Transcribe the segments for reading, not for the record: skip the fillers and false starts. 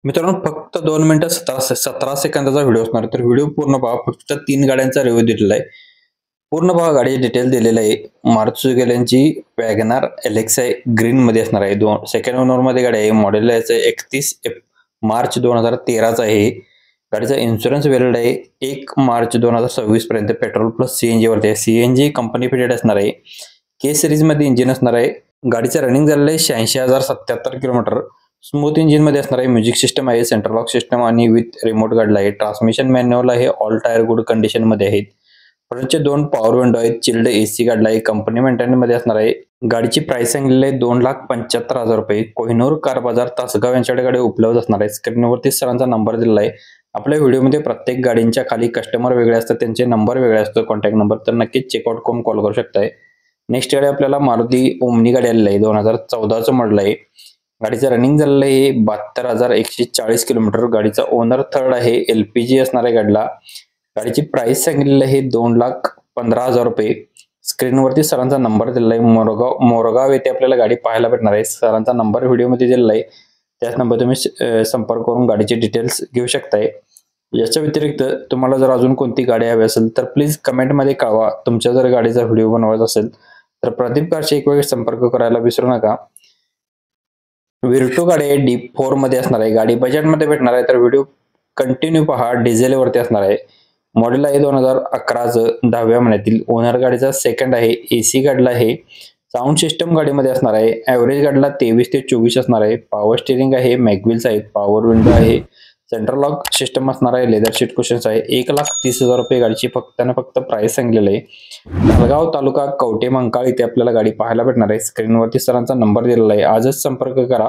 मित्रांनो फक्त 2 मिनिटं 17 सेकंदाचा व्हिडिओ असणार आहे. तर व्हिडिओ पूर्ण पहा. फक्त 3 गाड्यांचा रिव्ह्यू दिलेला आहे. पूर्ण पहा, गाडीचे डिटेल दिलेलं आहे. मारुती सुझुकी वॅगनार LXi ग्रीनमध्ये असणार आहे. सेकंड ओनरमध्ये गाडी आहे. मॉडेल आहे 31 मार्च 2013चा आहे. गाडीचा इन्शुरन्स व्हॅलिड आहे 1 मार्च 2026 पर्यंत. पेट्रोल प्लस CNG वरती आहे. CNG कंपनी फिटेड असणार आहे. के सिरीजमध्ये इंजिन असणार आहे. गाडीचं रनिंग झालेलं आहे 86,077 किलोमीटर. स्मूथ इंजिन मध्ये असणार आहे. म्युझिक सिस्टम आहे, सेंट्रल लॉक सिस्टम आणि विथ रिमोट गाडीला आहे. ट्रान्समिशन मॅन्युअल आहे. ऑल टायर गुड कंडिशन मध्ये आहेत. फ्रंटचे 2 पॉवर विंडो आहेत. चिल्ड AC गाडीला आहे. कंपनी मेंटेन मध्ये असणार आहे. गाडीची प्राइस सांगितलेली आहे 2,75,000 रुपये. कोहिनूर कार बाजार तासगाव यांच्याकडे गाडी उपलब्ध असणार आहे. स्क्रीनवरती सरांचा नंबर दिलेला आहे. आपल्या व्हिडिओमध्ये प्रत्येक गाडींच्या खाली कस्टमर वेगळे असतात, त्यांचे नंबर वेगळे असतो, कॉन्टॅक्ट नंबर. तर नक्कीच चेकआउट करून कॉल करू शकताय. नेक्स्ट गाडी आपल्याला मारुती ओमनी गाडी आलेली आहे. 2014चं मॉडेल आहे. गाडीचं रनिंग झालेलं आहे 72,140 किलोमीटर. गाडीचा ओनर थर्ड आहे. LPG असणार आहे गाडीला. गाडीची प्राइस सांगितलेली आहे 2,15,000 रुपये. स्क्रीनवरती सरांचा नंबर दिलेला आहे. मोरगाव येथे आपल्याला गाडी पाहायला भेटणार आहे. सरांचा नंबर व्हिडिओमध्ये दिलेला आहे. त्याच नंबर तुम्ही संपर्क करून गाडीचे डिटेल्स घेऊ शकताय. याच्या व्यतिरिक्त तुम्हाला जर अजून कोणती गाडी हवी असेल तर प्लीज कमेंटमध्ये कळवा. तुमच्या जर गाडीचा व्हिडिओ बनवायचा असेल तर प्रदीप कारशी एक वेळ संपर्क करायला विसरू नका. विर्टो गाडी आहे. D4 मध्ये असणार आहे. गाडी बजेटमध्ये भेटणार आहे. तर व्हिडिओ कंटिन्यू पहा. डिझेल वरती असणार आहे. मॉडेल आहे 2011चं 10व्या महिन्यातील. ओनर गाडीचा सेकंड आहे. AC गाडीला आहे. साऊंड सिस्टम गाडीमध्ये असणार आहे. ॲव्हरेज गाडीला 23 ते 24 असणार आहे. पॉवर स्टिअरिंग आहे. मॅगव्हील्स आहेत. पॉवर विंडो आहे. सेंट्रल लॉक सिस्टम असणार आहे. लेदर सीट कुशन्स आहे. 1,30,000 रुपये गाडीची फक्त प्राइस सांगितलेली आहे. नालगाव तालुका कवटे मंकाळ इथे आपल्याला गाडी पाहायला भेटणार आहे. स्क्रीनवरती सरांचा नंबर दिलेला आहे. आजच संपर्क करा.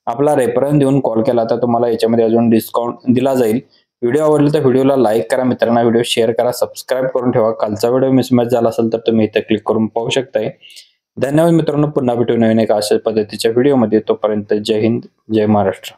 आपला रेफरन्स देऊन कॉल केला तर तुम्हाला याच्यामध्ये अजून डिस्काउंट दिला जाईल. व्हिडिओ आवडला तर व्हिडिओला लाईक करा, मित्रांना व्हिडिओ शेअर करा, सबस्क्राईब करून ठेवा. कालचा व्हिडिओ मिसमॅच झाला असेल तर तुम्ही इथे क्लिक करून पाहू शकताय. धन्यवाद मित्रांनो. पुन्हा भेटू नवीन एका अशा पद्धतीच्या व्हिडिओमध्ये. तोपर्यंत जय हिंद, जय महाराष्ट्र.